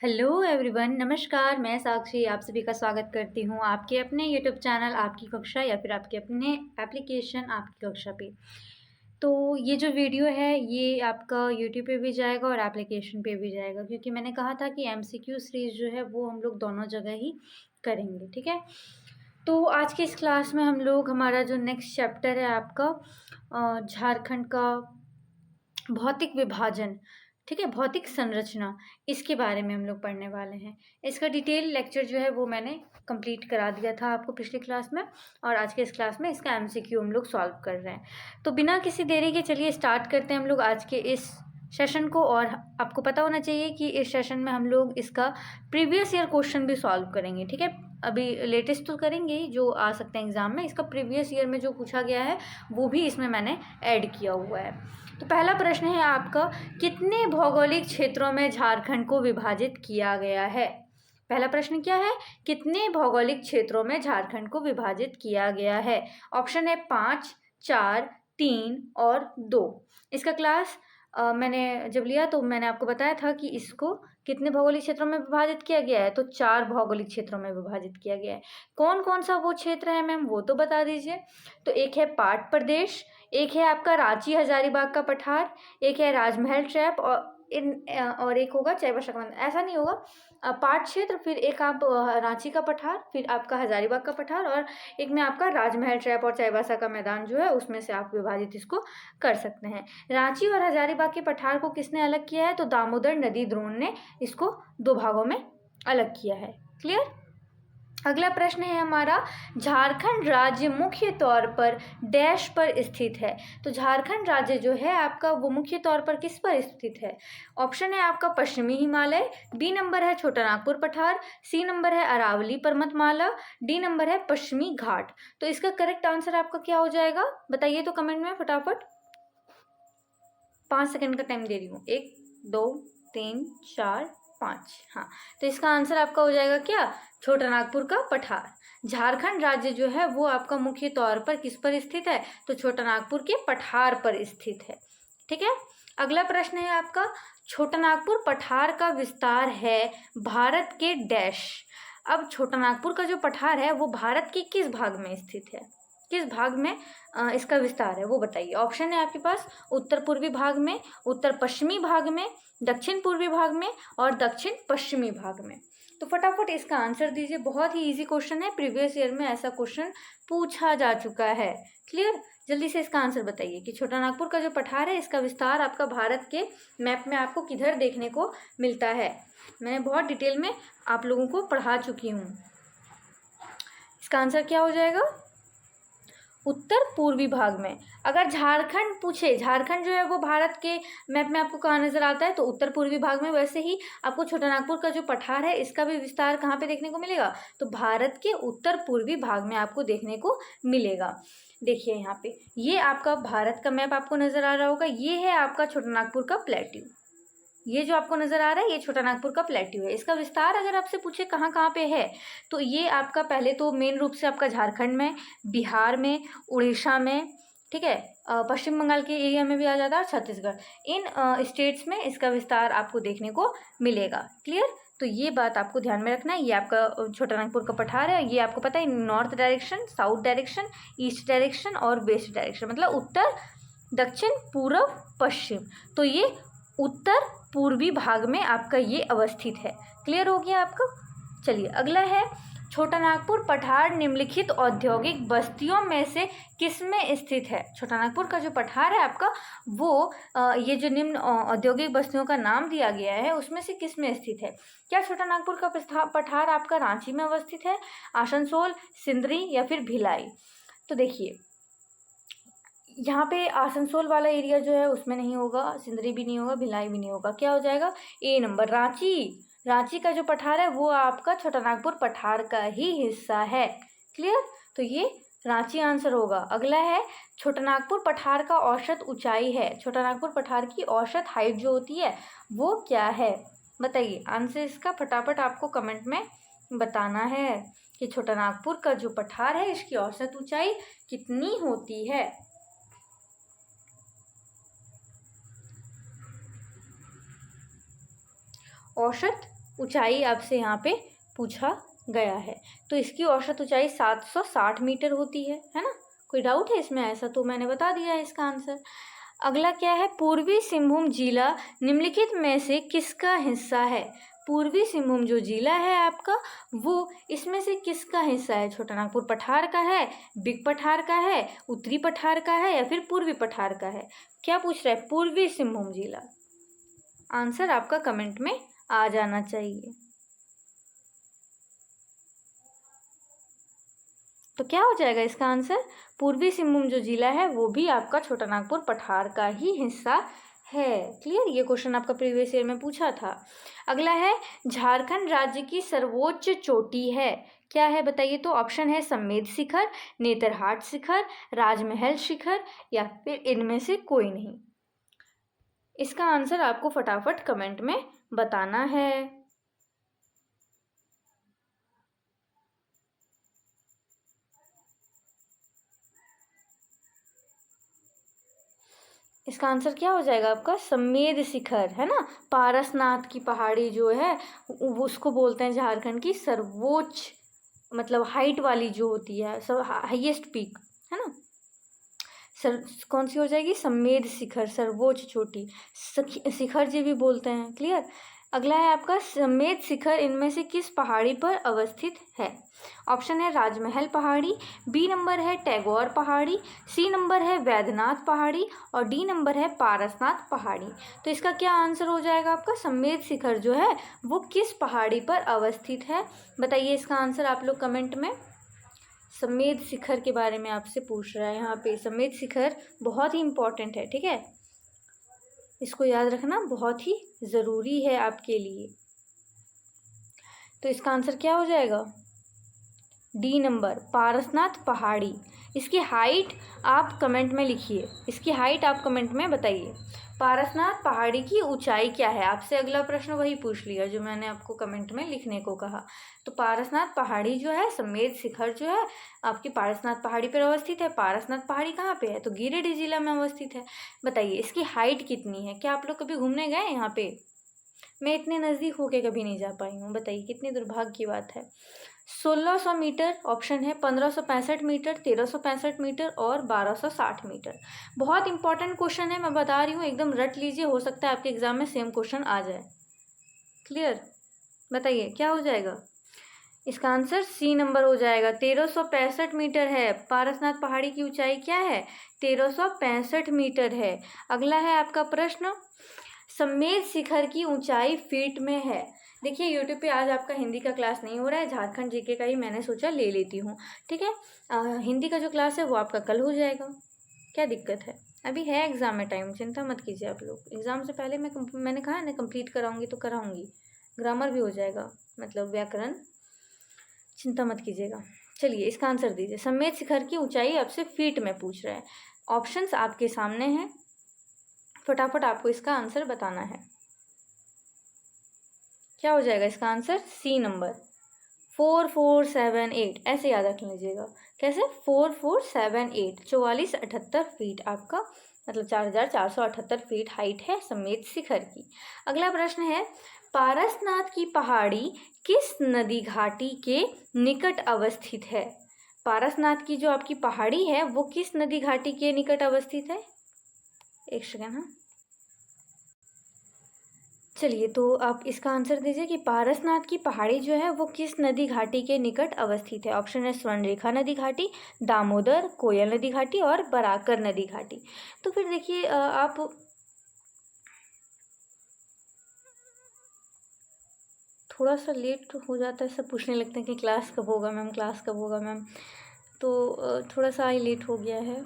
Hello everyone, नमस्कार। मैं साक्षी आप सभी का स्वागत करती हूँ आपके अपने यूट्यूब चैनल आपकी कक्षा या फिर आपके अपने एप्लीकेशन आपकी कक्षा पे। तो ये जो वीडियो है ये आपका यूट्यूब पे भी जाएगा और एप्लीकेशन पे भी जाएगा, क्योंकि मैंने कहा था कि एमसीक्यू सीरीज़ जो है वो हम लोग दोनों जगह ही करेंगे। ठीक है, तो आज की इस क्लास में हम लोग हमारा जो नेक्स्ट चैप्टर है आपका झारखंड का भौतिक विभाजन, ठीक है, भौतिक संरचना, इसके बारे में हम लोग पढ़ने वाले हैं। इसका डिटेल लेक्चर जो है वो मैंने कंप्लीट करा दिया था आपको पिछली क्लास में, और आज के इस क्लास में इसका एमसीक्यू हम लोग सॉल्व कर रहे हैं। तो बिना किसी देरी के चलिए स्टार्ट करते हैं हम लोग आज के इस सेशन को। और आपको पता होना चाहिए कि इस सेशन में हम लोग इसका प्रीवियस ईयर क्वेश्चन भी सॉल्व करेंगे। ठीक है, अभी लेटेस्ट तो करेंगे ही जो आ सकते हैं एग्जाम में, इसका प्रीवियस ईयर में जो पूछा गया है वो भी इसमें मैंने ऐड किया हुआ है। तो पहला प्रश्न है आपका, कितने भौगोलिक क्षेत्रों में झारखंड को विभाजित किया गया है? पहला प्रश्न क्या है, कितने भौगोलिक क्षेत्रों में झारखंड को विभाजित किया गया है? ऑप्शन है 5, 4, 3 और 2। इसका क्लास मैंने जब लिया तो मैंने आपको बताया था कि इसको कितने भौगोलिक क्षेत्रों में विभाजित किया गया है, तो 4 भौगोलिक क्षेत्रों में विभाजित किया गया है। कौन कौन सा वो क्षेत्र है मैम, वो तो बता दीजिए। तो एक है पाट प्रदेश, एक है आपका रांची हजारीबाग का पठार, एक है राजमहल ट्रैप और एक होगा चाईबासा का मैदान। ऐसा नहीं होगा, पाट क्षेत्र, फिर एक आप रांची का पठार, फिर आपका हजारीबाग का पठार, और एक में आपका राजमहल ट्रैप और चाईबासा का मैदान जो है उसमें से आप विभाजित इसको कर सकते हैं। रांची और हजारीबाग के पठार को किसने अलग किया है? तो दामोदर नदी द्रोण ने इसको 2 भागों में अलग किया है। क्लियर? अगला प्रश्न है हमारा, झारखंड राज्य मुख्य तौर पर डैश पर स्थित है। तो झारखंड राज्य जो है आपका वो मुख्य तौर पर किस पर स्थित है? ऑप्शन है आपका पश्चिमी हिमालय, बी नंबर है छोटा नागपुर पठार, सी नंबर है अरावली पर्वतमाला, डी नंबर है पश्चिमी घाट। तो इसका करेक्ट आंसर आपका क्या हो जाएगा, बताइए तो कमेंट में फटाफट। 5 सेकंड का टाइम दे रही हूँ। 1, 2, 3, 4, 5। हाँ, तो इसका आंसर आपका हो जाएगा क्या? छोटा नागपुर का पठार। झारखंड राज्य जो है वो आपका मुख्य तौर पर किस पर स्थित है? तो छोटा नागपुर के पठार पर स्थित है। ठीक है, अगला प्रश्न है आपका, छोटा नागपुर पठार का विस्तार है भारत के डैश। अब छोटा नागपुर का जो पठार है वो भारत के किस भाग में स्थित है, किस भाग में इसका विस्तार है वो बताइए। ऑप्शन है आपके पास उत्तर पूर्वी भाग में, उत्तर पश्चिमी भाग में, दक्षिण पूर्वी भाग में और दक्षिण पश्चिमी भाग में। तो फटाफट इसका आंसर दीजिए। बहुत ही इजी क्वेश्चन है, प्रीवियस ईयर में ऐसा क्वेश्चन पूछा जा चुका है। क्लियर? जल्दी से इसका आंसर बताइए कि छोटा नागपुर का जो पठार है इसका विस्तार आपका भारत के मैप में आपको किधर देखने को मिलता है। मैंने बहुत डिटेल में आप लोगों को पढ़ा चुकी हूँ। इसका आंसर क्या हो जाएगा? उत्तर पूर्वी भाग में। अगर झारखंड पूछे, झारखंड जो है वो भारत के मैप में आपको कहाँ नजर आता है? तो उत्तर पूर्वी भाग में। वैसे ही आपको छोटा नागपुर का जो पठार है इसका भी विस्तार कहाँ पे देखने को मिलेगा? तो भारत के उत्तर पूर्वी भाग में आपको देखने को मिलेगा। देखिए यहाँ पे ये आपका भारत का मैप आपको नजर आ रहा होगा, ये है आपका छोटा नागपुर का प्लेट्यू। ये जो आपको नजर आ रहा है ये छोटा नागपुर का प्लेट्यू है। इसका विस्तार अगर आपसे पूछे कहाँ कहाँ पे है, तो ये आपका पहले तो मेन रूप से आपका झारखंड में, बिहार में, उड़ीसा में, ठीक है, पश्चिम बंगाल के एरिया में भी आ जाता है, छत्तीसगढ़, इन स्टेट्स में इसका विस्तार आपको देखने को मिलेगा। क्लियर? तो ये बात आपको ध्यान में रखना है। ये आपका छोटा नागपुर का पठार है, ये आपको पता है north direction, south direction, east direction और वेस्ट डायरेक्शन, मतलब उत्तर, दक्षिण, पूर्व, पश्चिम। तो ये उत्तर पूर्वी भाग में आपका ये अवस्थित है। क्लियर हो गया आपका? चलिए अगला है, छोटा नागपुर पठार निम्नलिखित औद्योगिक बस्तियों में से किसमें स्थित है? छोटा नागपुर का जो पठार है आपका वो ये जो निम्न औद्योगिक बस्तियों का नाम दिया गया है उसमें से किसमें स्थित है? क्या छोटा नागपुर का पठार आपका रांची में अवस्थित है, आसनसोल, सिंदरी या फिर भिलाई? तो देखिए यहाँ पे आसनसोल वाला एरिया जो है उसमें नहीं होगा, सिंदरी भी नहीं होगा, भिलाई भी नहीं होगा। क्या हो जाएगा? ए नंबर, रांची। रांची का जो पठार है वो आपका छोटा नागपुर पठार का ही हिस्सा है। क्लियर? तो ये रांची आंसर होगा। अगला है, छोटा नागपुर पठार का औसत ऊंचाई है। छोटा नागपुर पठार की औसत हाइट जो होती है वो क्या है? बताइए आंसर इसका फटाफट आपको कमेंट में बताना है कि छोटा नागपुर का जो पठार है इसकी औसत ऊंचाई कितनी होती है। औसत ऊंचाई आपसे यहाँ पे पूछा गया है। तो इसकी औसत ऊंचाई 760 मीटर होती है ना। कोई डाउट है इसमें? ऐसा तो मैंने बता दिया है इसका आंसर। अगला क्या है? पूर्वी सिंहभूम जिला निम्नलिखित में से किसका हिस्सा है? पूर्वी सिंहभूम जो जिला है आपका, वो इसमें से किसका हिस्सा है? छोटा नागपुर पठार का है, बिग पठार का है, उत्तरी पठार का है, या फिर पूर्वी पठार का है? क्या पूछ रहा है? पूर्वी सिंहभूम जिला। आंसर आपका कमेंट में आ जाना चाहिए। तो क्या हो जाएगा इसका आंसर? पूर्वी सिंहभूम जो जिला है वो भी आपका छोटा नागपुर पठार का ही हिस्सा है। क्लियर? ये क्वेश्चन आपका प्रीवियस ईयर में पूछा था। अगला है, झारखंड राज्य की सर्वोच्च चोटी है, क्या है बताइए? तो ऑप्शन है समेत शिखर, नेतरहाट शिखर, राजमहल शिखर, या फिर इनमें से कोई नहीं। इसका आंसर आपको फटाफट कमेंट में बताना है। इसका आंसर क्या हो जाएगा आपका? समेद शिखर, है ना। पारसनाथ की पहाड़ी जो है उसको बोलते हैं झारखंड की सर्वोच्च, मतलब हाइट वाली जो होती है, सब हाईएस्ट पीक, है ना। सर कौन सी हो जाएगी? समेद शिखर, सर्वोच्च चोटी, शिखर जी भी बोलते हैं। क्लियर? अगला है आपका, समेत शिखर इनमें से किस पहाड़ी पर अवस्थित है? ऑप्शन है राजमहल पहाड़ी, बी नंबर है टैगोर पहाड़ी, सी नंबर है वैद्यनाथ पहाड़ी, और डी नंबर है पारसनाथ पहाड़ी। तो इसका क्या आंसर हो जाएगा आपका? समेत शिखर जो है वो किस पहाड़ी पर अवस्थित है? बताइए इसका आंसर आप लोग कमेंट में। समेत शिखर के बारे में आपसे पूछ रहा है यहाँ पे। समेत शिखर बहुत ही इंपॉर्टेंट है, ठीक है, इसको याद रखना बहुत ही ज़रूरी है आपके लिए। तो इसका आंसर क्या हो जाएगा? डी नंबर, पारसनाथ पहाड़ी। इसकी हाइट आप कमेंट में लिखिए, इसकी हाइट आप कमेंट में बताइए। पारसनाथ पहाड़ी की ऊंचाई क्या है? आपसे अगला प्रश्न वही पूछ लिया जो मैंने आपको कमेंट में लिखने को कहा। तो पारसनाथ पहाड़ी जो है, समेत शिखर जो है आपकी पारसनाथ पहाड़ी पर अवस्थित है। पारसनाथ पहाड़ी कहाँ पे है? तो गिरिडीह जिला में अवस्थित है। बताइए इसकी हाइट कितनी है? क्या आप लोग कभी घूमने गए यहाँ पे? मैं इतने नज़दीक होके कभी नहीं जा पाई हूँ। बताइए कितनी दुर्भाग्य की बात है। 1600 मीटर ऑप्शन है, 1565 मीटर, 1365 मीटर और 1260 मीटर। बहुत इंपॉर्टेंट क्वेश्चन है, मैं बता रही हूँ, एकदम रट लीजिए, हो सकता है आपके एग्जाम में सेम क्वेश्चन आ जाए। क्लियर? बताइए क्या हो जाएगा? इसका आंसर सी नंबर हो जाएगा। 1365 मीटर है। पारसनाथ पहाड़ी की ऊंचाई क्या है? 1365 मीटर है। अगला है आपका प्रश्न, समेत शिखर की ऊंचाई फीट में है। देखिए यूट्यूब पे आज आपका हिंदी का क्लास नहीं हो रहा है, झारखंड जीके का ही मैंने सोचा ले लेती हूँ, ठीक है। हिंदी का जो क्लास है वो आपका कल हो जाएगा, क्या दिक्कत है? अभी है एग्ज़ाम में टाइम, चिंता मत कीजिए आप लोग। एग्ज़ाम से पहले मैंने कहा ना कंप्लीट कराऊंगी तो कराऊंगी, ग्रामर भी हो जाएगा, मतलब व्याकरण, चिंता मत कीजिएगा। चलिए इसका आंसर दीजिए। समेत शिखर की ऊंचाई आपसे फीट में पूछ रहे हैं। ऑप्शंस आपके सामने हैं, फटाफट आपको इसका आंसर बताना है। क्या हो जाएगा इसका आंसर? सी नंबर, 4478। ऐसे याद रख लीजिएगा। कैसे? 4478, 4478 फीट आपका, मतलब 4478 फीट हाइट है समेत शिखर की। अगला प्रश्न है, पारसनाथ की पहाड़ी किस नदी घाटी के निकट अवस्थित है? पारसनाथ की जो आपकी पहाड़ी है वो किस नदी घाटी के निकट अवस्थित है? एक सेकेंड, हाँ। चलिए तो आप इसका आंसर दीजिए कि पारसनाथ की पहाड़ी जो है वो किस नदी घाटी के निकट अवस्थित है। ऑप्शन है स्वर्णरेखा नदी घाटी, दामोदर, कोयल नदी घाटी और बराकर नदी घाटी। तो फिर देखिए आप थोड़ा सा लेट हो जाता है, सब पूछने लगते हैं कि क्लास कब होगा मैम, क्लास कब होगा मैम, तो थोड़ा सा ही लेट हो गया है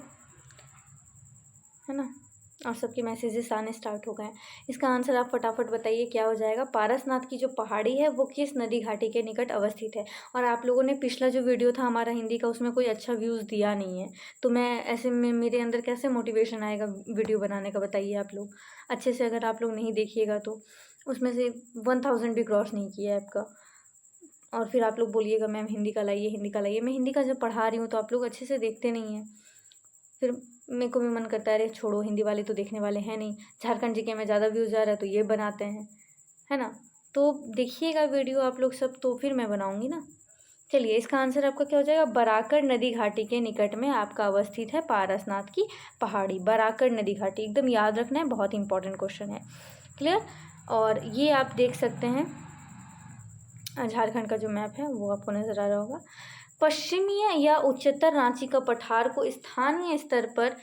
ना, और सबके मैसेजेस आने स्टार्ट हो गए हैं। इसका आंसर आप फटाफट बताइए क्या हो जाएगा। पारसनाथ की जो पहाड़ी है वो किस नदी घाटी के निकट अवस्थित है। और आप लोगों ने पिछला जो वीडियो था हमारा हिंदी का, उसमें कोई अच्छा व्यूज़ दिया नहीं है, तो मैं ऐसे में मेरे अंदर कैसे मोटिवेशन आएगा वीडियो बनाने का? बताइए आप लोग अच्छे से, अगर आप लोग नहीं देखिएगा तो उसमें से 1000 भी क्रॉस नहीं किया है आपका, और फिर आप लोग बोलिएगा मैम हिंदी का लाइए, हिंदी का लाइए। मैं हिंदी का जब पढ़ा रही हूँ तो आप लोग अच्छे से देखते नहीं हैं, फिर मेरे को भी मन करता है अरे छोड़ो, हिंदी वाले तो देखने वाले हैं नहीं, झारखंड जीके में ज़्यादा व्यूज़ आ रहा है तो ये बनाते हैं, है ना। तो देखिएगा वीडियो आप लोग सब, तो फिर मैं बनाऊँगी ना। चलिए, इसका आंसर आपका क्या हो जाएगा, बराकर नदी घाटी के निकट में आपका अवस्थित है पारसनाथ की पहाड़ी। बराकर नदी घाटी एकदम याद रखना है, बहुत इंपॉर्टेंट क्वेश्चन है। क्लियर। और ये आप देख सकते हैं, झारखंड का जो मैप है वो आपको नज़र आ रहा होगा। पश्चिमीय या उच्चतर रांची का पठार को स्थानीय स्तर पर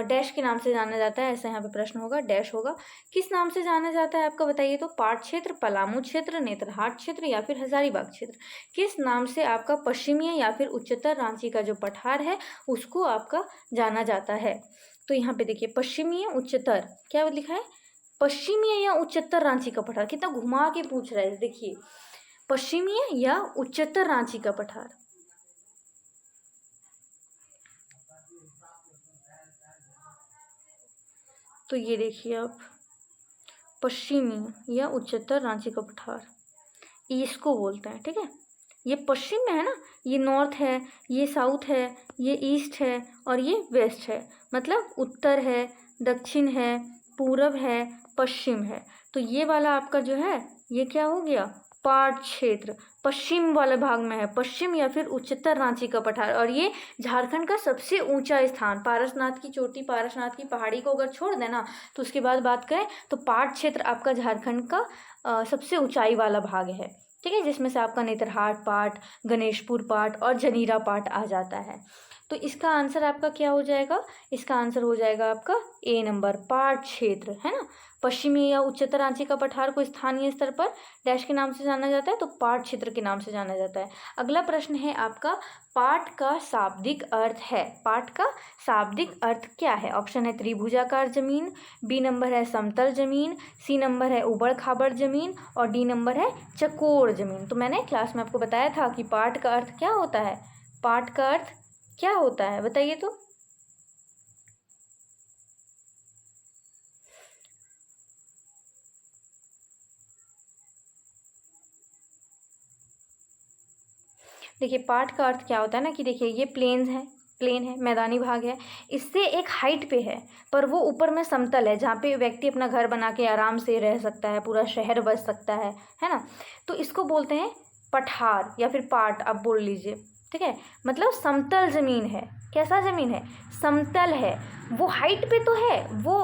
डैश के नाम से जाना जाता है। ऐसा यहाँ पे प्रश्न होगा, डैश होगा। किस नाम से जाना जाता है आपका बताइए तो, पाट क्षेत्र, पलामू क्षेत्र, नेतरहाट क्षेत्र या फिर हजारीबाग क्षेत्र। किस नाम से आपका पश्चिमीय या फिर उच्चतर रांची का जो पठार है उसको आपका जाना जाता है। तो यहाँ पे देखिए, पश्चिमीय उच्चतर क्या लिखा है, पश्चिमीय या उच्चतर रांची का पठार। कितना घुमा के पूछ रहा है, देखिए, पश्चिमीय या उच्चतर रांची का पठार। तो ये देखिए आप, पश्चिमी या उच्चतर रांची का पठार इसको बोलते हैं। ठीक है, ये पश्चिम में है ना, ये नॉर्थ है, ये साउथ है, ये ईस्ट है और ये वेस्ट है। मतलब उत्तर है, दक्षिण है, पूरब है, पश्चिम है। तो ये वाला आपका जो है ये क्या हो गया, पाट क्षेत्र, पश्चिम वाले भाग में है, पश्चिम या फिर उच्चतर रांची का पठार। और ये झारखंड का सबसे ऊंचा स्थान, पारसनाथ की चोटी, पारसनाथ की पहाड़ी को अगर छोड़ देना तो उसके बाद बात करें तो पाट क्षेत्र आपका झारखंड का सबसे ऊंचाई वाला भाग है। ठीक है, जिसमें से आपका नेतरहाट पाट, गणेशपुर पाट और जनीरा पाट आ जाता है। तो इसका आंसर आपका क्या हो जाएगा, इसका आंसर हो जाएगा आपका ए नंबर, पाट क्षेत्र, है ना। पश्चिमी या उच्चतर रांची का पठार को स्थानीय स्तर पर डैश के नाम से जाना जाता है, तो पाट क्षेत्र के नाम से जाना जाता है। अगला प्रश्न है आपका, पाट का शाब्दिक अर्थ है। पाट का शाब्दिक अर्थ क्या है। ऑप्शन है त्रिभुजाकार जमीन, बी नंबर है समतल जमीन, सी नंबर है उबड़ खाबड़ जमीन और डी नंबर है चकोर जमीन। तो मैंने क्लास में आपको बताया था कि पाट का अर्थ क्या होता है, पाट का अर्थ क्या होता है बताइए तो। देखिए, पाट का अर्थ क्या होता है ना कि देखिए, ये प्लेन है, मैदानी भाग है, इससे एक हाइट पे है पर वो ऊपर में समतल है, जहाँ पे व्यक्ति अपना घर बना के आराम से रह सकता है, पूरा शहर बस सकता है ना। तो इसको बोलते हैं पठार या फिर पाट, आप बोल लीजिए। ठीक है, मतलब समतल जमीन है। कैसा जमीन है, समतल है। वो हाइट पे तो है, वो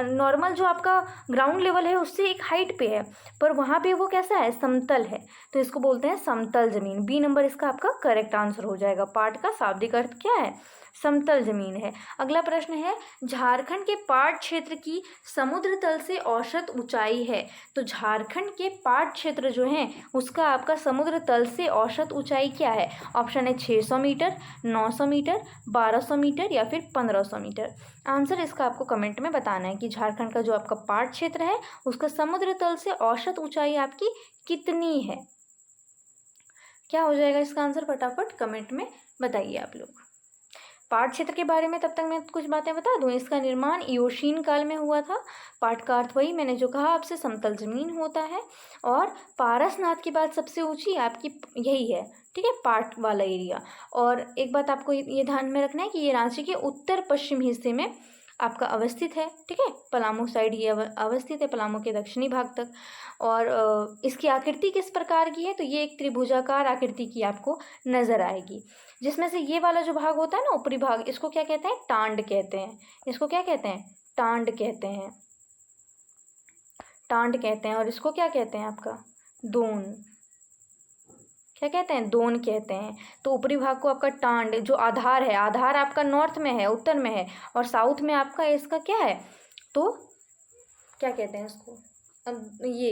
नॉर्मल जो आपका ग्राउंड लेवल है उससे एक हाइट पे है, पर वहाँ पे वो कैसा है, समतल है। तो इसको बोलते हैं समतल जमीन। बी नंबर इसका आपका करेक्ट आंसर हो जाएगा। पाट का शाब्दिक अर्थ क्या है, समतल जमीन है। अगला प्रश्न है, झारखंड के पाट क्षेत्र की समुद्र तल से औसत ऊंचाई है। तो झारखंड के पाट क्षेत्र जो है उसका आपका समुद्र तल से औसत ऊंचाई क्या है। ऑप्शन है 600 मीटर, 900 मीटर, 1200 मीटर या फिर 1500 मीटर। आंसर इसका आपको कमेंट में बताना है कि झारखंड का जो आपका पाट क्षेत्र है उसका समुद्र तल से औसत ऊंचाई आपकी कितनी है। क्या हो जाएगा इसका आंसर, फटाफट कमेंट में बताइए आप लोग। पाट क्षेत्र के बारे में तब तक मैं कुछ बातें बता दूं। इसका निर्माण इयोशीन काल में हुआ था। पाट का अर्थ वही मैंने जो कहा आपसे, समतल जमीन होता है। और पारसनाथ की बात सबसे ऊंची आपकी यही है। ठीक है, पाट वाला एरिया। और एक बात आपको ये ध्यान में रखना है कि ये रांची के उत्तर पश्चिम हिस्से में आपका अवस्थित है। ठीक है, पलामू साइड ये अवस्थित है, पलामू के दक्षिणी भाग तक। और इसकी आकृति किस प्रकार की है, तो ये एक त्रिभुजाकार आकृति की आपको नजर आएगी, जिसमें से ये वाला जो भाग होता है ना, ऊपरी भाग, इसको क्या कहते हैं, टांड कहते हैं। इसको क्या कहते हैं, टांड कहते हैं, टांड कहते हैं। और इसको क्या कहते हैं आपका, दोन। क्या कहते हैं, दोन कहते हैं। तो ऊपरी भाग को आपका टांड, जो आधार है, आधार आपका नॉर्थ में है, उत्तर में है, और साउथ में आपका इसका क्या है, तो क्या कहते हैं इसको, ये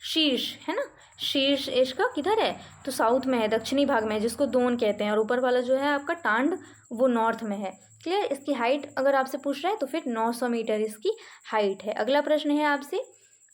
शीर्ष है ना, शीर्ष इसका किधर है, तो साउथ में है, दक्षिणी भाग में है, जिसको दोन कहते हैं। और ऊपर वाला जो है आपका टांड वो नॉर्थ में है। क्लियर। इसकी हाइट अगर आपसे पूछ रहा है तो फिर 900 मीटर इसकी हाइट है। अगला प्रश्न है आपसे,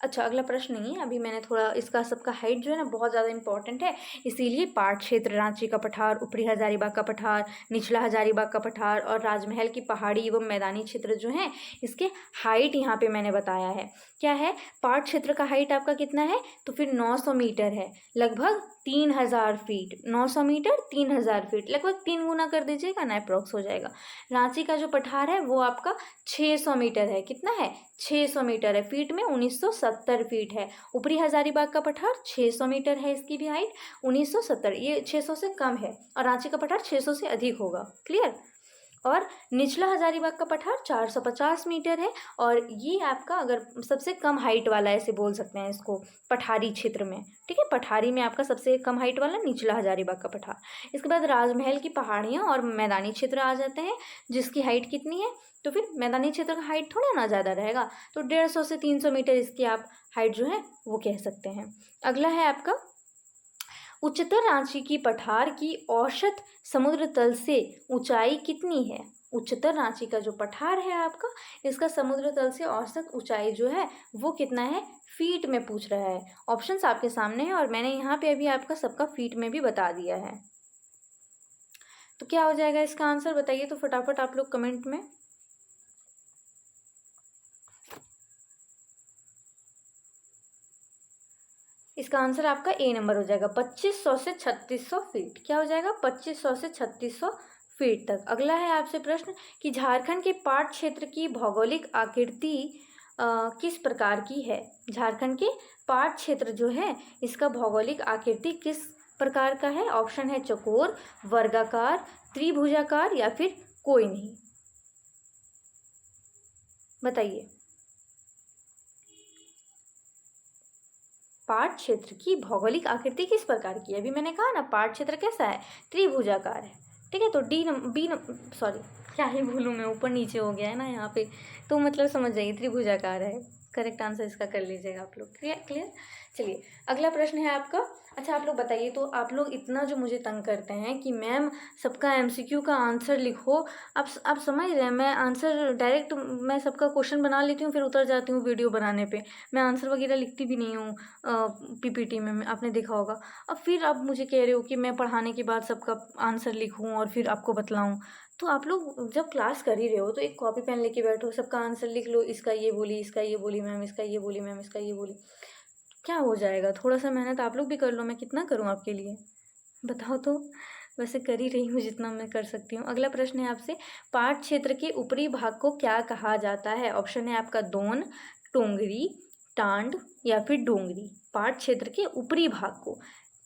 अच्छा अगला प्रश्न नहीं है, अभी मैंने थोड़ा इसका सबका हाइट जो है ना बहुत ज़्यादा इंपॉर्टेंट है, इसीलिए पाट क्षेत्र, रांची का पठार, ऊपरी हजारीबाग का पठार, निचला हजारीबाग का पठार और राजमहल की पहाड़ी एवं मैदानी क्षेत्र जो हैं इसके हाइट यहाँ पे मैंने बताया है। क्या है, पाट क्षेत्र का हाइट आपका कितना है, तो फिर 900 मीटर है, लगभग 3000 फीट। 900 मीटर 3000 फीट, लगभग 3 गुना कर दीजिएगा ना, अप्रॉक्स हो जाएगा। रांची का जो पठार है वो आपका 600 मीटर है। कितना है, 600 मीटर है। फीट में 1970 1970 फीट है। ऊपरी हजारीबाग का पठार 600 मीटर है, इसकी भी हाइट 1970, ये 600 से कम है, और रांची का पठार 600 से अधिक होगा। क्लियर। और निचला हजारीबाग का पठार 450 मीटर है, और ये आपका अगर सबसे कम हाइट वाला ऐसे बोल सकते हैं इसको पठारी क्षेत्र में। ठीक है, पठारी में आपका सबसे कम हाइट वाला निचला हजारीबाग का पठार। इसके बाद राजमहल की पहाड़ियाँ और मैदानी क्षेत्र आ जाते हैं, जिसकी हाइट कितनी है, तो फिर मैदानी क्षेत्र का हाइट थोड़ा ना ज़्यादा रहेगा, तो 150 से 300 मीटर इसकी आप हाइट जो है वो कह सकते हैं। अगला है आपका उच्चतर रांची की पठार की औसत समुद्र तल से ऊंचाई कितनी है। उच्चतर रांची का जो पठार है आपका, इसका समुद्र तल से औसत ऊंचाई जो है वो कितना है, फीट में पूछ रहा है। ऑप्शंस आपके सामने है, और मैंने यहाँ पे अभी आपका सबका फीट में भी बता दिया है। तो क्या हो जाएगा इसका आंसर, बताइए तो फटाफट आप लोग कमेंट में। इसका आंसर आपका ए नंबर हो जाएगा, 2500 से 3600 फीट। क्या हो जाएगा, 2500 से 3600 फीट तक। अगला है आपसे प्रश्न कि झारखंड के पाट क्षेत्र की भौगोलिक आकृति किस प्रकार की है। झारखंड के पाट क्षेत्र जो है इसका भौगोलिक आकृति किस प्रकार का है। ऑप्शन है चौकोर, वर्गाकार, त्रिभुजाकार या फिर कोई नहीं। बताइए, पाट क्षेत्र की भौगोलिक आकृति किस प्रकार की है। अभी मैंने कहा ना, पाट क्षेत्र कैसा है, त्रिभुजाकार है। ठीक है, तो सॉरी क्या ही बोलूँ मैं, ऊपर नीचे हो गया है ना यहाँ पे, तो मतलब समझ जाइए त्रिभुजाकार है। करेक्ट आंसर इसका कर लीजिएगा आप लोग। क्लियर। चलिए अगला प्रश्न है आपका। अच्छा आप लोग बताइए, तो आप लोग इतना जो मुझे तंग करते हैं कि मैम सबका एमसीक्यू का आंसर लिखो, आप समझ रहे हैं, मैं आंसर डायरेक्ट मैं सबका क्वेश्चन बना लेती हूँ, फिर उतर जाती हूँ वीडियो बनाने पे, मैं आंसर वगैरह लिखती भी नहीं हूँ पीपीटी में, आपने देखा होगा। अब फिर आप मुझे कह रहे हो कि मैं पढ़ाने के बाद सबका आंसर लिखूँ और फिर आपको बतलाऊँ। तो आप लोग जब क्लास कर ही रहे हो तो एक कॉपी पेन लेके बैठो, सबका आंसर लिख लो, इसका ये बोली, इसका ये बोली मैम, इसका ये बोली मैम, इसका ये बोली, क्या हो जाएगा। थोड़ा सा मेहनत आप लोग भी कर लो, मैं कितना करूँ आपके लिए, बताओ तो। वैसे कर ही रही हूँ जितना मैं कर सकती हूँ। अगला प्रश्न है आपसे, पाट क्षेत्र के ऊपरी भाग को क्या कहा जाता है। ऑप्शन है आपका दोन, टोंगरी, टांड या फिर डोंगरी। पाट क्षेत्र के ऊपरी भाग को,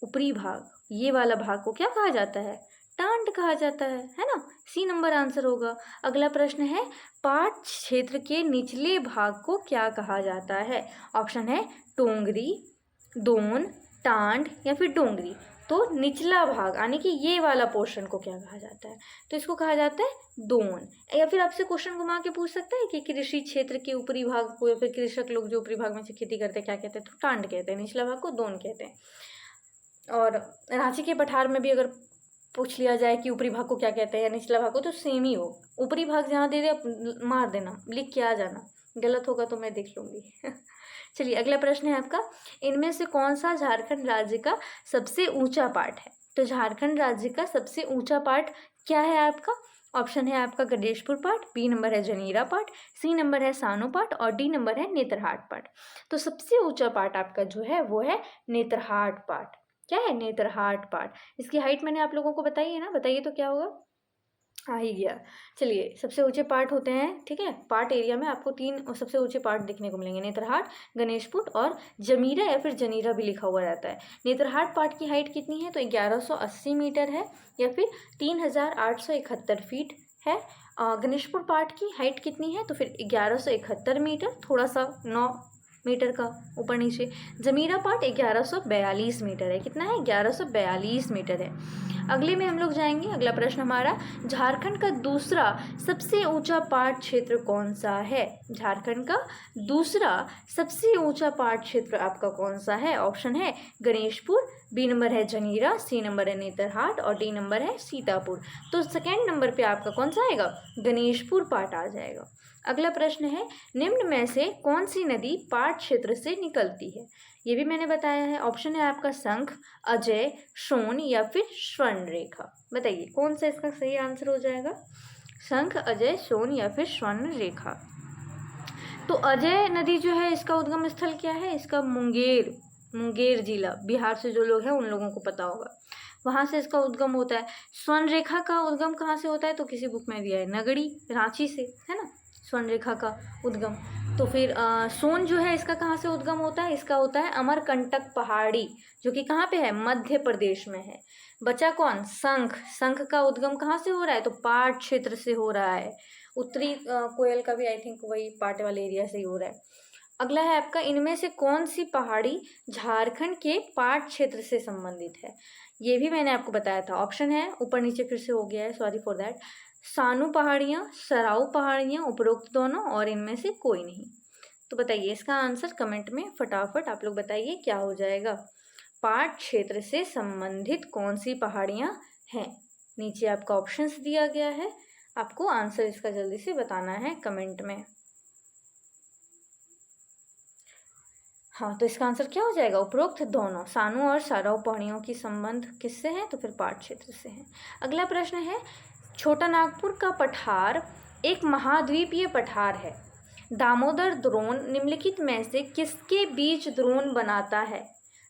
ऊपरी भाग ये वाला भाग को क्या कहा जाता है, टांड कहा जाता है ना। सी नंबर आंसर होगा। अगला प्रश्न है, पाट क्षेत्र के निचले भाग को क्या कहा जाता है। ऑप्शन है टोंगरी, दोन, टांड या फिर डोंगरी। तो निचला भाग यानी कि ये वाला पोर्शन को क्या कहा जाता है, तो इसको कहा जाता है दोन। या फिर आपसे क्वेश्चन घुमा के पूछ सकता है कि कृषि क्षेत्र के ऊपरी भाग को या फिर कृषक लोग जो ऊपरी भाग में से खेती करते हैं क्या कहते हैं, तो टांड कहते हैं, निचला भाग को दोन कहते हैं। और रांची के पठार में भी अगर पूछ लिया जाए कि ऊपरी भाग को क्या कहते हैं या निचला भाग को, तो सेम ही हो। ऊपरी भाग जहाँ दे दे मार देना, लिख के आ जाना, गलत होगा तो मैं देख लूँगी। चलिए अगला प्रश्न है आपका, इनमें से कौन सा झारखंड राज्य का सबसे ऊंचा पार्ट है। तो झारखंड राज्य का सबसे ऊंचा पार्ट क्या है आपका। ऑप्शन है आपका गणेशपुर पाट, बी नंबर है जनीरा पाट, सी नंबर है सानो पाट और डी नंबर है नेतरहाट पाट। तो सबसे ऊंचा पाट आपका जो है वो है नेतरहाट पाट। क्या है, नेतरहाट पाट। इसकी हाइट मैंने आप लोगों को बताई है ना, बताइए तो क्या होगा, आ ही गया। चलिए सबसे ऊंचे पार्ट होते हैं, ठीक है, पार्ट एरिया में आपको तीन सबसे ऊंचे पार्ट देखने को मिलेंगे, नेतरहाट, गणेशपुर और जमीरा या फिर जनीरा भी लिखा हुआ रहता है। नेतरहाट पार्ट की हाइट कितनी है, तो 1180 मीटर है या फिर 3871 फीट है। गणेशपुर पार्ट की हाइट कितनी है, तो फिर 1171 मीटर, थोड़ा सा 9 मीटर का ऊपर नीचे। जमीरा पार्ट 1142 मीटर है, कितना है, 1142 मीटर है। अगले में हम लोग जाएंगे। अगला प्रश्न हमारा, झारखंड का दूसरा सबसे ऊंचा पाट क्षेत्र कौन सा है। झारखंड का दूसरा सबसे ऊंचा पाट क्षेत्र आपका कौन सा है। ऑप्शन है गणेशपुर, बी नंबर है जनीरा, सी नंबर है नेतरहाट और डी नंबर है सीतापुर। तो सेकेंड नंबर पे आपका कौन सा आएगा, गणेशपुर पाट आ जाएगा। अगला प्रश्न है, निम्न में से कौन सी नदी पाट क्षेत्र से निकलती है। ये भी मैंने बताया है। ऑप्शन है आपका शंख, अजय, सोन या फिर स्वर्ण रेखा। बताइए कौन सा इसका सही आंसर हो जाएगा, शंख, अजय, सोन या फिर स्वर्ण रेखा। तो अजय नदी जो है इसका उद्गम स्थल क्या है, इसका मुंगेर जिला, बिहार से जो लोग हैं उन लोगों को पता होगा, वहाँ से इसका उद्गम होता है। स्वर्ण रेखा का उद्गम कहाँ से होता है, तो किसी बुक में दिया है, नगड़ी, रांची से, है ना, स्वर्ण रेखा का उद्गम। तो फिर सोन जो है इसका कहाँ से उद्गम होता है? इसका होता है अमरकंटक पहाड़ी, जो कि कहाँ पे है? मध्य प्रदेश में है। बचा कौन? शंख। शंख का उद्गम कहाँ से हो रहा है? तो पाट क्षेत्र से हो रहा है। उत्तरी कोयल का भी आई थिंक वही पाट वाले एरिया से ही हो रहा है। अगला है आपका, इनमें से कौन सी पहाड़ी झारखंड के पाट क्षेत्र से संबंधित है? ये भी मैंने आपको बताया था। ऑप्शन है, ऊपर नीचे फिर से हो गया है, सॉरी फॉर दैट। सानू पहाड़ियाँ, सराऊ पहाड़ियाँ, उपरोक्त दोनों, और इनमें से कोई नहीं। तो बताइए इसका आंसर कमेंट में फटाफट आप लोग बताइए क्या हो जाएगा। पाट क्षेत्र से संबंधित कौन सी पहाड़ियाँ हैं? नीचे आपका ऑप्शंस दिया गया है, आपको आंसर इसका जल्दी से बताना है कमेंट में। हाँ, तो इसका आंसर क्या हो जाएगा? उपरोक्त दोनों। सानू और सराऊ पहाड़ियों की संबंध किससे है? तो फिर पाट क्षेत्र से है। अगला प्रश्न है, छोटा नागपुर का पठार एक महाद्वीपीय पठार है। दामोदर द्रोण निम्नलिखित में से किसके बीच द्रोण बनाता है?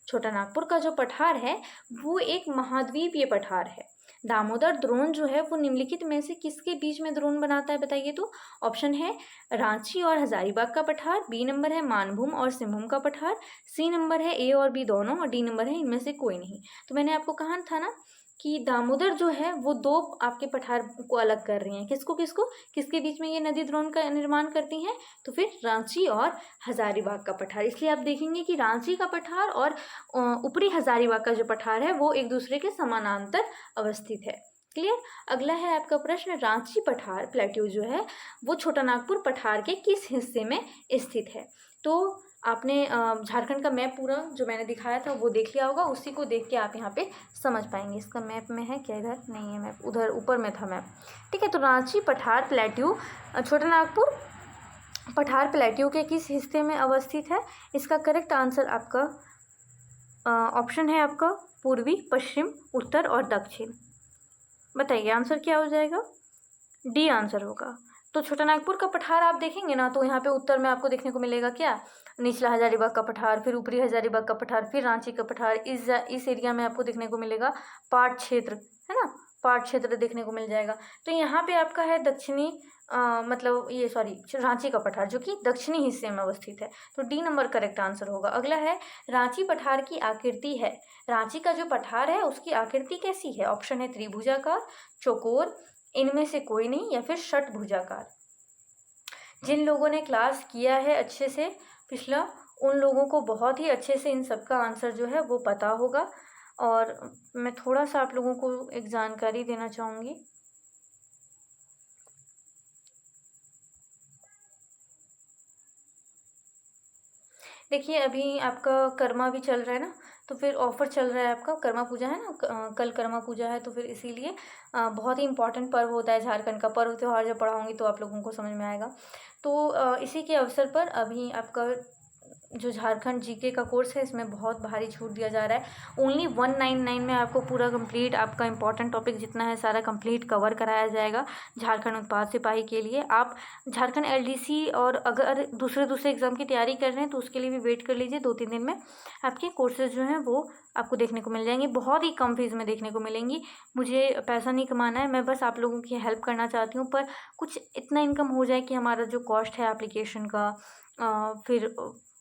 छोटा नागपुर का जो पठार है वो एक महाद्वीपीय पठार है। दामोदर द्रोण जो है वो निम्नलिखित में से किसके बीच में द्रोण बनाता है बताइए तो? ऑप्शन है रांची और हजारीबाग का पठार, बी नंबर है मानभूम और सिंहभूम का पठार, सी नंबर है ए और बी दोनों, और डी नंबर है इनमें से कोई नहीं। तो मैंने आपको कहा था ना कि दामोदर जो है वो दो आपके पठार को अलग कर रही हैं। किसको किसको? किसके बीच में ये नदी द्रोण का निर्माण करती हैं? तो फिर रांची और हजारीबाग का पठार। इसलिए आप देखेंगे कि रांची का पठार और ऊपरी हजारीबाग का जो पठार है वो एक दूसरे के समानांतर अवस्थित है। क्लियर? अगला है आपका प्रश्न, रांची पठार प्लेट्यू जो है वो छोटा नागपुर पठार के किस हिस्से में स्थित है? तो आपने झारखंड का मैप पूरा जो मैंने दिखाया था वो देख लिया होगा, उसी को देख के आप यहाँ पे समझ पाएंगे। इसका मैप में है क्या? इधर नहीं है मैप, उधर ऊपर में था मैप। ठीक है, तो रांची पठार प्लेट्यू छोटा नागपुर पठार प्लेट्यू के किस हिस्से में अवस्थित है? इसका करेक्ट आंसर आपका ऑप्शन है आपका पूर्वी, पश्चिम, उत्तर और दक्षिण। बताइए आंसर क्या हो जाएगा? डी आंसर होगा। तो छोटा नागपुर का पठार आप देखेंगे ना तो यहाँ पे उत्तर में आपको देखने को मिलेगा क्या? निचला हजारीबाग का पठार, फिर ऊपरी हजारीबाग का पठार, फिर रांची का पठार। इस एरिया में आपको देखने को मिलेगा पाट क्षेत्र, है ना? पाट क्षेत्र देखने को मिल जाएगा। तो यहाँ पे आपका है दक्षिणी मतलब ये सॉरी रांची का पठार जो कि दक्षिणी हिस्से में अवस्थित है। तो डी नंबर करेक्ट आंसर होगा। अगला है, रांची पठार की आकृति है। रांची का जो पठार है उसकी आकृति कैसी है? ऑप्शन है त्रिभुजाकार, चौकोर, इनमें से कोई नहीं, या फिर षटभुजाकार। जिन लोगों ने क्लास किया है अच्छे से पिछला, उन लोगों को बहुत ही अच्छे से इन सब का आंसर जो है वो पता होगा। और मैं थोड़ा सा आप लोगों को एक जानकारी देना चाहूँगी। देखिए अभी आपका कर्मा भी चल रहा है ना, तो फिर ऑफर चल रहा है आपका, कर्मा पूजा है ना, कल कर्मा पूजा है, तो फिर इसीलिए बहुत ही इंपॉर्टेंट पर्व होता है झारखंड का। पर्व त्यौहार जब पढ़ाऊँगी तो आप लोगों को समझ में आएगा। तो इसी के अवसर पर अभी आपका जो झारखंड जीके का कोर्स है इसमें बहुत भारी छूट दिया जा रहा है। ओनली 199 में आपको पूरा कंप्लीट आपका इंपॉर्टेंट टॉपिक जितना है सारा कंप्लीट कवर कराया जाएगा झारखंड उत्पाद सिपाही के लिए। आप झारखंड एलडीसी और अगर दूसरे एग्ज़ाम की तैयारी कर रहे हैं तो उसके लिए भी वेट कर लीजिए। 2-3 दिन में आपके कोर्सेज जो हैं वो आपको देखने को मिल जाएंगे, बहुत ही कम फीस में देखने को मिलेंगी। मुझे पैसा नहीं कमाना है, मैं बस आप लोगों की हेल्प करना चाहती हूँ, पर कुछ इतना इनकम हो जाए कि हमारा जो कॉस्ट है एप्लीकेशन का, फिर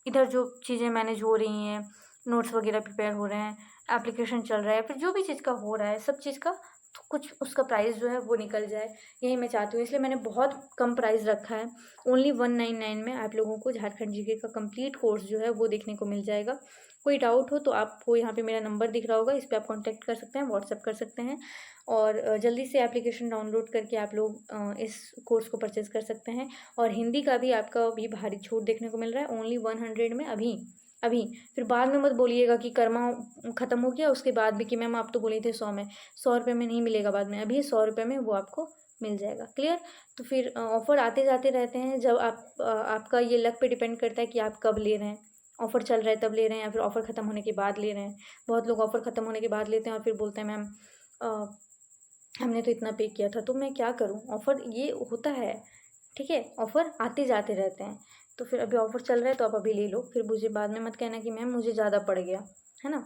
इधर जो चीज़ें मैनेज हो रही हैं, नोट्स वगैरह प्रिपेयर हो रहे हैं, एप्लीकेशन चल रहा है, फिर जो भी चीज़ का हो रहा है सब चीज़ का तो कुछ उसका प्राइस जो है वो निकल जाए, यही मैं चाहती हूँ। इसलिए मैंने बहुत कम प्राइस रखा है। ओनली 199 में आप लोगों को झारखंड जीके का कंप्लीट कोर्स जो है वो देखने को मिल जाएगा। कोई डाउट हो तो आपको यहाँ पे मेरा नंबर दिख रहा होगा, इस पर आप कॉन्टैक्ट कर सकते हैं, व्हाट्सएप कर सकते हैं, और जल्दी से एप्लीकेशन डाउनलोड करके आप लोग इस कोर्स को परचेज़ कर सकते हैं। और हिंदी का भी आपका भी भारी छूट देखने को मिल रहा है ओनली 100 में अभी। फिर बाद में मत बोलिएगा कि कर्मा ख़त्म हो गया उसके बाद भी कि मैम आप तो बोले थे 100 में। 100 रुपये में नहीं मिलेगा बाद में, अभी 100 रुपये में वो आपको मिल जाएगा। क्लियर? तो फिर ऑफ़र आते जाते रहते हैं, जब आपका ये लक पे डिपेंड करता है कि आप कब ले रहे हैं। ऑफ़र चल रहा है तब ले रहे हैं या फिर ऑफ़र ख़त्म होने के बाद ले रहे हैं। बहुत लोग ऑफ़र ख़त्म होने के बाद लेते हैं और फिर बोलते हैं मैम हमने तो इतना पे किया था। तो मैं क्या करूँ, ऑफ़र ये होता है, ठीक है, ऑफ़र आते जाते रहते हैं। तो फिर अभी ऑफ़र चल रहा है तो आप अभी ले लो, फिर मुझे बाद में मत कहना कि मैम मुझे ज़्यादा पड़ गया, है ना।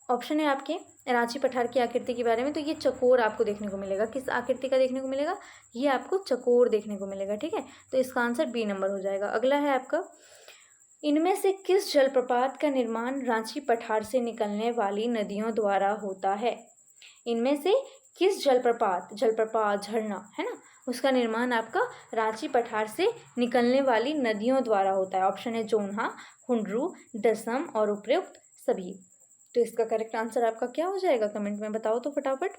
ऑप्शन है आपके रांची पठार की आकृति के बारे में, तो ये चकोर आपको देखने को मिलेगा। किस आकृति का देखने को मिलेगा? ये आपको चकोर देखने को मिलेगा, ठीक है। तो इसका आंसर बी नंबर हो जाएगा। अगला है आपका, इनमें से किस जलप्रपात का निर्माण रांची पठार से निकलने वाली नदियों द्वारा होता है? इनमें से किस जलप्रपात झरना है ना, उसका निर्माण आपका रांची पठार से निकलने वाली नदियों द्वारा होता है? ऑप्शन है जोन्हा, हुंडरू, दसम और उपयुक्त सभी। तो इसका करेक्ट आंसर आपका क्या हो जाएगा? कमेंट में बताओ तो फटाफट।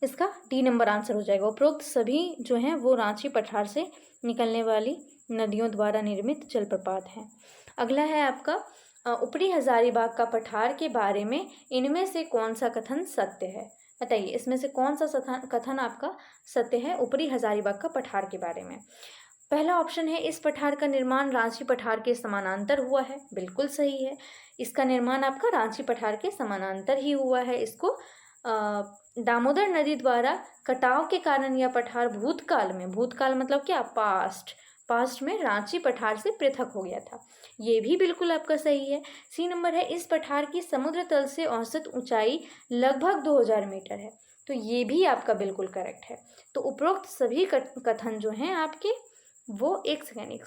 इसका डी नंबर आंसर हो जाएगा। उपरोक्त सभी जो हैं वो रांची पठार से निकलने वाली नदियों द्वारा निर्मित जलप्रपात हैं। अगला है आपका, ऊपरी हजारीबाग का पठार के बारे में इनमें से कौन सा कथन सत्य है? बताइए, इसमें से कौन सा कथन आपका सत्य है ऊपरी हजारीबाग का पठार के बारे में? पहला ऑप्शन है, इस पठार का निर्माण रांची पठार के समानांतर हुआ है। बिल्कुल सही है, इसका निर्माण आपका रांची पठार के समानांतर ही हुआ है। इसको दामोदर नदी द्वारा कटाव के कारण यह पठार भूतकाल मतलब क्या? पास्ट में रांची पठार से पृथक हो गया था। ये भी बिल्कुल आपका सही है। सी नंबर है, इस पठार की समुद्र तल से औसत ऊंचाई लगभग 2000 मीटर है। तो ये भी आपका बिल्कुल करेक्ट है। तो उपरोक्त सभी कथन जो हैं आपके वो एक सेकेंड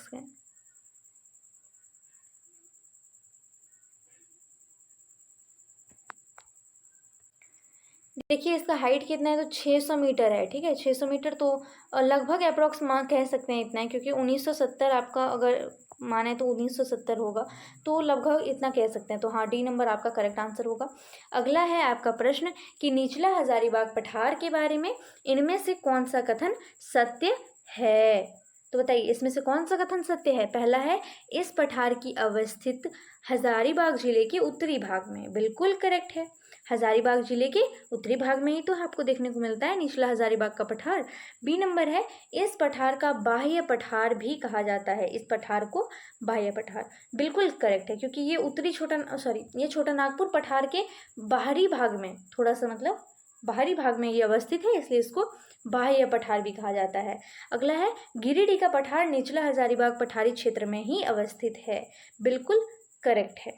देखिए, इसका हाइट कितना है? तो 600 मीटर है, ठीक है। 600 मीटर तो लगभग अप्रोक्स कह सकते हैं इतना है, क्योंकि 1970 आपका अगर माने तो 1970 होगा, तो लगभग इतना कह सकते हैं। तो हाँ, डी नंबर आपका करेक्ट आंसर होगा। अगला है आपका प्रश्न कि निचला हजारीबाग पठार के बारे में इनमें से कौन सा कथन सत्य है? तो बताइए, इसमें से कौन सा कथन सत्य है? पहला है, इस पठार की अवस्थित हजारीबाग जिले के उत्तरी भाग में। बिल्कुल करेक्ट है, हजारीबाग जिले के उत्तरी भाग में ही तो आपको देखने को मिलता है निचला हजारीबाग का पठार। बी नंबर है, इस पठार का बाह्य पठार भी कहा जाता है। इस पठार को बाह्य पठार, बिल्कुल करेक्ट है, क्योंकि ये छोटा नागपुर पठार के बाहरी भाग में, थोड़ा सा मतलब बाहरी भाग में ये अवस्थित है, इसलिए इसको बाह्य पठार भी कहा जाता है। अगला है, गिरिडीह का पठार निचला हजारीबाग पठारी क्षेत्र में ही अवस्थित है। बिल्कुल करेक्ट है,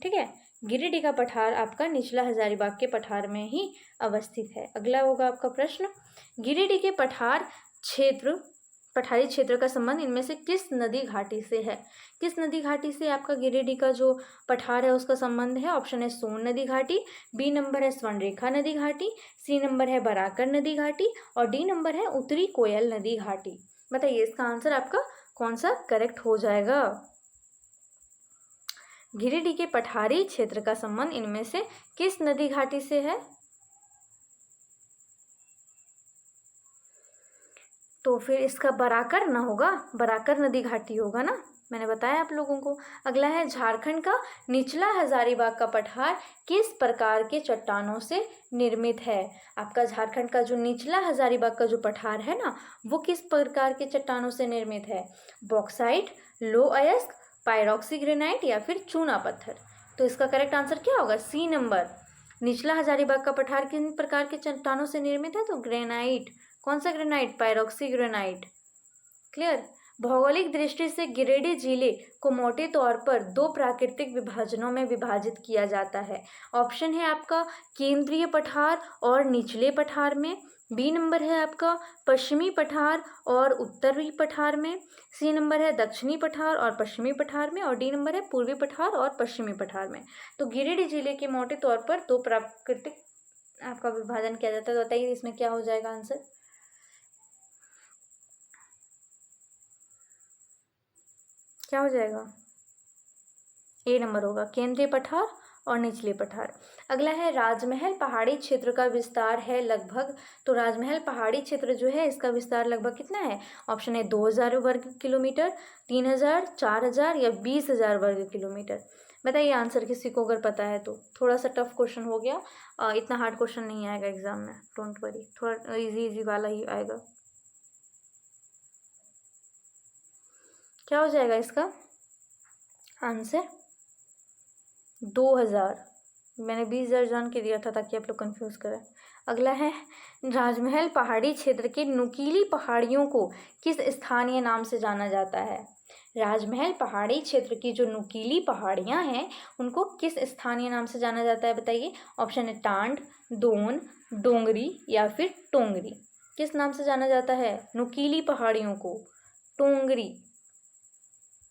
ठीक है। गिरिडीह का पठार आपका निचला हजारीबाग के पठार में ही अवस्थित है। अगला होगा आपका प्रश्न, गिरिडीह के पठारी क्षेत्र का संबंध इनमें से किस नदी घाटी से है? किस नदी घाटी से आपका गिरिडीह का जो पठार है उसका संबंध है? ऑप्शन है सोन नदी घाटी, बी नंबर है स्वर्णरेखा नदी घाटी, सी नंबर है बराकर नदी घाटी और डी नंबर है उत्तरी कोयल नदी घाटी। बताइए, इसका आंसर आपका कौन सा करेक्ट हो जाएगा? गिरिडीह के पठारी क्षेत्र का संबंध इनमें से किस नदी घाटी से है? तो फिर इसका बराकर ना होगा, बराकर नदी घाटी होगा ना, मैंने बताया आप लोगों को। अगला है, झारखंड का निचला हजारीबाग का पठार किस प्रकार के चट्टानों से निर्मित है? आपका झारखंड का जो निचला हजारीबाग का जो पठार है ना, वो किस प्रकार के चट्टानों से निर्मित है? बॉक्साइट, लो अयस्क, पायरोक्सी ग्रेनाइट या फिर चूना पत्थर? तो इसका करेक्ट आंसर क्या होगा? C number. निचला हजारीबाग का पठार किन प्रकार के चट्टानों से निर्मित है? तो ग्रेनाइट। कौन सा ग्रेनाइट? पायरोक्सी ग्रेनाइट। क्लियर। भौगोलिक दृष्टि से गिरिडीह जिले को मोटे तौर पर दो प्राकृतिक विभाजनों में विभाजित किया जाता है। ऑप्शन है आपका केंद्रीय पठार और निचले पठार में, बी नंबर है आपका पश्चिमी पठार और उत्तरी पठार में, सी नंबर है दक्षिणी पठार और पश्चिमी पठार में और डी नंबर है पूर्वी पठार और पश्चिमी पठार में। तो गिरिडीह जिले के मोटे तौर पर दो प्राकृतिक आपका विभाजन किया जाता है। तो बताइए, इसमें क्या हो जाएगा आंसर? क्या हो जाएगा? ए नंबर होगा, केंद्रीय पठार और निचले पठार। अगला है, राजमहल पहाड़ी क्षेत्र का विस्तार है लगभग। तो राजमहल पहाड़ी क्षेत्र जो है इसका विस्तार लगभग कितना है? ऑप्शन है 2000 वर्ग किलोमीटर, 3000, 4000 या 20000 वर्ग किलोमीटर। बताइए आंसर किसी को अगर पता है तो। थोड़ा सा टफ क्वेश्चन हो गया, इतना हार्ड क्वेश्चन नहीं आएगा एग्जाम में, डोंट वरी, थोड़ा इजी वाला ही आएगा। क्या हो जाएगा इसका आंसर? 2000 मैंने 20,000 जान के दिया था ताकि आप लोग कंफ्यूज करें। अगला है, राजमहल पहाड़ी क्षेत्र के नुकीली पहाड़ियों को किस स्थानीय नाम से जाना जाता है? राजमहल पहाड़ी क्षेत्र की जो नुकीली पहाड़ियां हैं उनको किस स्थानीय नाम से जाना जाता है बताइए। ऑप्शन है टांड, दोन, डोंगरी या फिर टोंगरी। किस नाम से जाना जाता है नुकीली पहाड़ियों को? टोंगरी,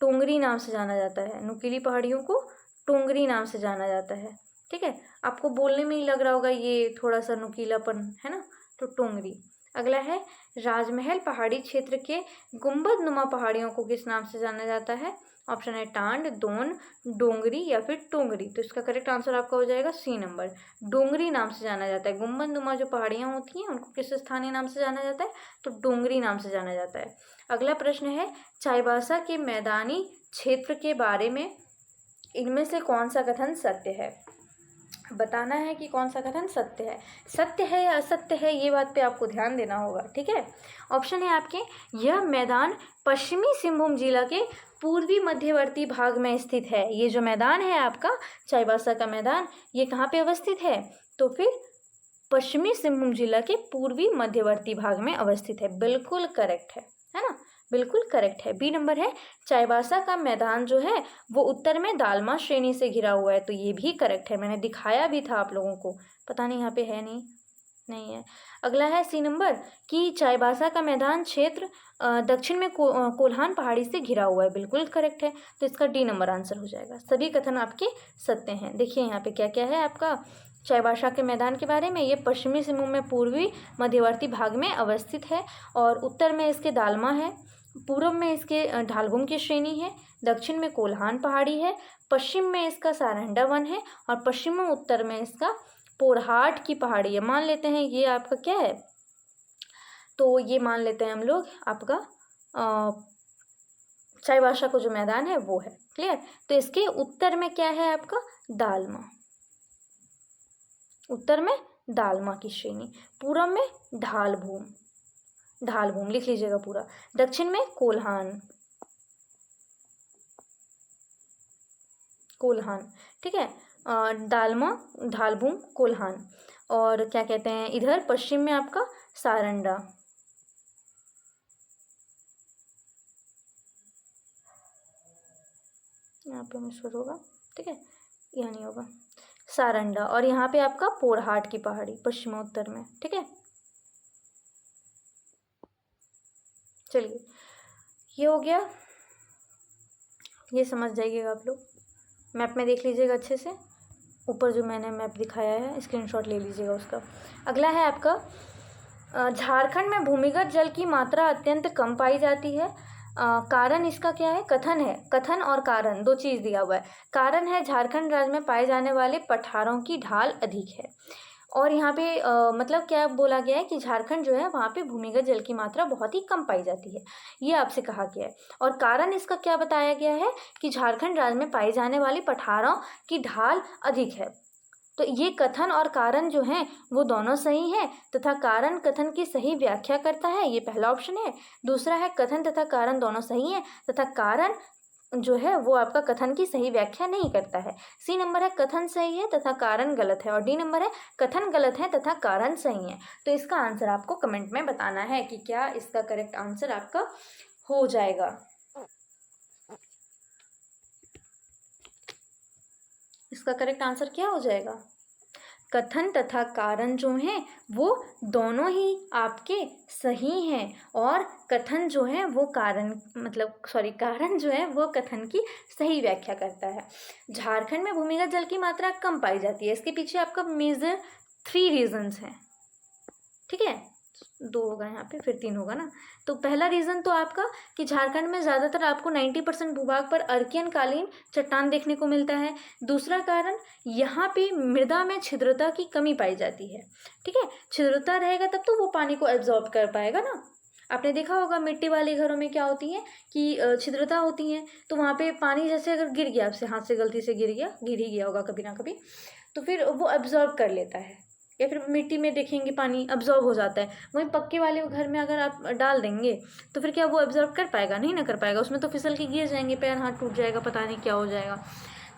टोंगरी नाम से जाना जाता है। नुकीली पहाड़ियों को टोंगरी नाम से जाना जाता है। ठीक है, आपको बोलने में ही लग रहा होगा ये थोड़ा सा नुकीलापन है ना, तो टोंगरी। अगला है, राजमहल पहाड़ी क्षेत्र के गुंबद नुमा पहाड़ियों को किस नाम से जाना जाता है? ऑप्शन है टांड, दोन, डोंगरी या फिर टोंगरी। तो इसका करेक्ट आंसर आपका हो जाएगा सी नंबर, डोंगरी नाम से जाना जाता है। गुंबद नुमा जो पहाड़ियाँ होती हैं उनको किस स्थानीय नाम से जाना जाता है? तो डोंगरी नाम से जाना जाता है। अगला प्रश्न है, चाईबासा के मैदानी क्षेत्र के बारे में इनमें से कौन सा कथन सत्य है? बताना है कि कौन सा कथन सत्य है। सत्य है या असत्य है ये बात पे आपको ध्यान देना होगा। ठीक है, ऑप्शन है आपके, यह मैदान पश्चिमी सिंहभूम जिला के पूर्वी मध्यवर्ती भाग में स्थित है। ये जो मैदान है आपका चाईबासा का मैदान, ये कहाँ पे अवस्थित है? तो फिर पश्चिमी सिंहभूम जिला के पूर्वी मध्यवर्ती भाग में अवस्थित है। बिल्कुल करेक्ट है ना, बिल्कुल करेक्ट है। बी नंबर है, चाईबासा का मैदान जो है वो उत्तर में दालमा श्रेणी से घिरा हुआ है। तो ये भी करेक्ट है, मैंने दिखाया भी था आप लोगों को, पता नहीं यहाँ पे है नहीं है। अगला है सी नंबर कि चाईबासा का मैदान क्षेत्र दक्षिण में कोल्हान पहाड़ी से घिरा हुआ है। बिल्कुल करेक्ट है, तो इसका डी नंबर आंसर हो जाएगा। सभी कथन आपके सत्य हैं। देखिए यहाँ पे क्या क्या है आपका चाईबासा के मैदान के बारे में। ये पश्चिमी सिंहभूम में पूर्वी मध्यवर्ती भाग में अवस्थित है और उत्तर में इसके दालमा है, पूर्व में इसके ढालभूम की श्रेणी है, दक्षिण में कोल्हान पहाड़ी है, पश्चिम में इसका सारंडा वन है और पश्चिम उत्तर में इसका पोरहाट की पहाड़ी है। मान लेते हैं ये आपका क्या है, तो ये मान लेते हैं हम लोग आपका चाईबासा को जो मैदान है वो है। क्लियर, तो इसके उत्तर में क्या है आपका दालमा, उत्तर में दालमा की श्रेणी, पूर्व में ढालभूम, ढालभूम लिख लीजिएगा पूरा, दक्षिण में कोल्हान, कोल्हान। ठीक है, दालमा, ढालभूम, कोल्हान। और क्या कहते हैं इधर पश्चिम में आपका सारंडा, यहाँ पे मिसर होगा, ठीक है, यहाँ नहीं होगा, सारंडा। और यहाँ पे आपका पोरहाट की पहाड़ी पश्चिमोत्तर में। ठीक है, चलिए ये हो गया, ये समझ जाइएगा आप लोग। मैप में देख लीजिएगा अच्छे से, ऊपर जो मैंने मैप दिखाया है स्क्रीनशॉट ले लीजिएगा उसका। अगला है आपका, झारखंड में भूमिगत जल की मात्रा अत्यंत कम पाई जाती है। कारण इसका क्या है? कथन है, कथन और कारण दो चीज़ दिया हुआ है। कारण है झारखंड राज्य में पाए जाने वाले पठारों की ढाल अधिक है। और यहाँ पे मतलब क्या बोला गया है कि झारखंड जो है वहाँ पे भूमिगत जल की मात्रा बहुत ही कम पाई जाती है, ये आपसे कहा गया है। और कारण इसका क्या बताया गया है कि झारखंड राज्य में पाई जाने वाली पठारों की ढाल अधिक है। तो ये कथन और कारण जो हैं वो दोनों सही हैं तथा कारण कथन की सही व्याख्या करता है, ये पहला ऑप्शन है। दूसरा है कथन तथा कारण दोनों सही हैं तथा कारण जो है वो आपका कथन की सही व्याख्या नहीं करता है। सी नंबर है कथन सही है तथा कारण गलत है और डी नंबर है कथन गलत है तथा कारण सही है। तो इसका आंसर आपको कमेंट में बताना है कि क्या इसका करेक्ट आंसर आपका हो जाएगा। इसका करेक्ट आंसर क्या हो जाएगा? कथन तथा कारण जो हैं वो दोनों ही आपके सही हैं और कथन जो है वो कारण कारण जो है वो कथन की सही व्याख्या करता है। झारखंड में भूमिगत जल की मात्रा कम पाई जाती है, इसके पीछे आपका मेजर 3 रीजंस हैं। ठीक है, 2 होगा यहाँ पे, फिर 3 होगा ना। तो पहला रीज़न तो आपका कि झारखंड में ज़्यादातर आपको 90% भूभाग पर अर्कियन कालीन चट्टान देखने को मिलता है। दूसरा कारण, यहाँ पे मृदा में छिद्रता की कमी पाई जाती है। ठीक है, छिद्रता रहेगा तब तो वो पानी को एब्जॉर्ब कर पाएगा ना। आपने देखा होगा मिट्टी वाले घरों में क्या होती है कि छिद्रता होती है, तो वहाँ पे पानी जैसे अगर गिर गया, आपसे हाथ से गलती से गिर ही गया होगा कभी ना कभी, तो फिर वो एब्जॉर्ब कर लेता है। या फिर मिट्टी में देखेंगे पानी अब्जॉर्ब हो जाता है। वहीं पक्के वाले घर में अगर आप डाल देंगे तो फिर क्या वो अब्जॉर्ब कर पाएगा? नहीं ना कर पाएगा, उसमें तो फिसल के गिर जाएंगे, पैर हाथ टूट जाएगा, पता नहीं क्या हो जाएगा।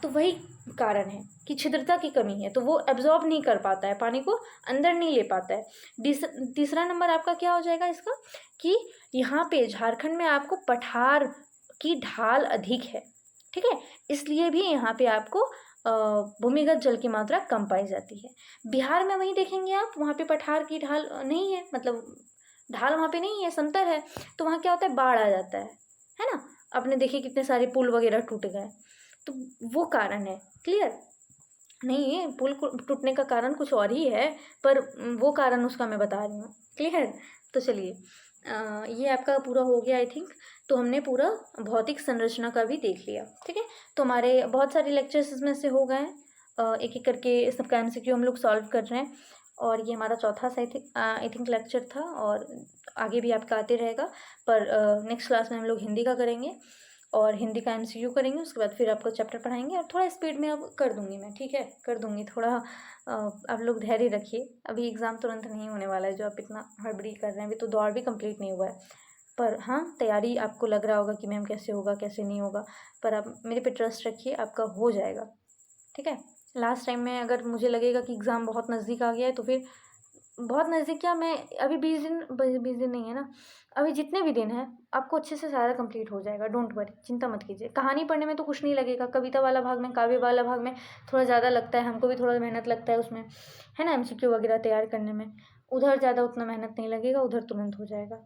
तो वही कारण है कि छिद्रता की कमी है, तो वो एब्जॉर्ब नहीं कर पाता है, पानी को अंदर नहीं ले पाता है। तीसरा नंबर आपका क्या हो जाएगा इसका, कि यहाँ पे झारखंड में आपको पठार की ढाल अधिक है, ठीक है, इसलिए भी यहाँ पे आपको भूमिगत जल की मात्रा कम पाई जाती है। बिहार में वहीं देखेंगे आप, वहाँ पे पठार की ढाल नहीं है, मतलब ढाल वहाँ पे नहीं है, समतल है, तो वहाँ क्या होता है, बाढ़ आ जाता है ना। आपने देखिए कितने सारे पुल वगैरह टूट गए, तो वो कारण है। क्लियर? नहीं, ये पुल टूटने का कारण कुछ और ही है, पर वो कारण उसका मैं बता रही हूँ। क्लियर? तो चलिए, ये आपका पूरा हो गया आई थिंक। तो हमने पूरा भौतिक संरचना का भी देख लिया, ठीक है। तो हमारे बहुत सारे लेक्चर्स इसमें से हो गए हैं, एक एक करके सबका MCQ हम लोग सॉल्व कर रहे हैं, और ये हमारा चौथा आई थिंक लेक्चर था, और आगे भी आपका आते रहेगा, पर नेक्स्ट क्लास में हम लोग हिंदी का करेंगे, और हिंदी का MCQ करेंगे, उसके बाद फिर आपको चैप्टर पढ़ाएंगे, और थोड़ा स्पीड में अब कर दूंगी मैं, ठीक है, कर दूंगी थोड़ा। आप लोग धैर्य रखिए, अभी एग्ज़ाम तुरंत नहीं होने वाला है, जो आप इतना हड़बड़ी कर रहे हैं, अभी तो दौड़ भी कंप्लीट नहीं हुआ है, पर हाँ तैयारी आपको लग रहा होगा कि मैम कैसे होगा कैसे नहीं होगा, पर आप मेरे पे ट्रस्ट रखिए, आपका हो जाएगा, ठीक है। लास्ट टाइम में अगर मुझे लगेगा कि एग्ज़ाम बहुत नज़दीक आ गया है, तो फिर बहुत नज़दीक क्या, मैं अभी 20 दिन नहीं है ना, अभी जितने भी दिन हैं आपको अच्छे से सारा कंप्लीट हो जाएगा, डोंट वरी, चिंता मत कीजिए। कहानी पढ़ने में तो कुछ नहीं लगेगा, कविता वाला भाग में, काव्य वाला भाग में थोड़ा ज़्यादा लगता है, हमको भी थोड़ा मेहनत लगता है उसमें, है ना, MCQ वगैरह तैयार करने में, उधर ज़्यादा उतना मेहनत नहीं लगेगा, उधर तुरंत हो जाएगा।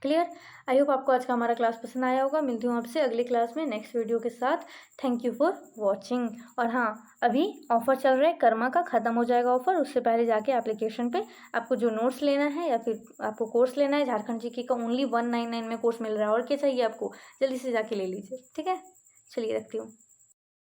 क्लियर? आई होप आपको आज का हमारा क्लास पसंद आया होगा। मिलती हूँ आपसे अगली क्लास में नेक्स्ट वीडियो के साथ। Thank you for watching. और हाँ, अभी ऑफ़र चल रहा है कर्मा का, ख़त्म हो जाएगा ऑफ़र, उससे पहले जाके एप्लीकेशन पे आपको जो नोट्स लेना है या फिर आपको कोर्स लेना है, झारखंड जीके का ओनली 199 में कोर्स मिल रहा है, और क्या चाहिए आपको, जल्दी से जाके ले लीजिए, ठीक है। चलिए रखती हूँ।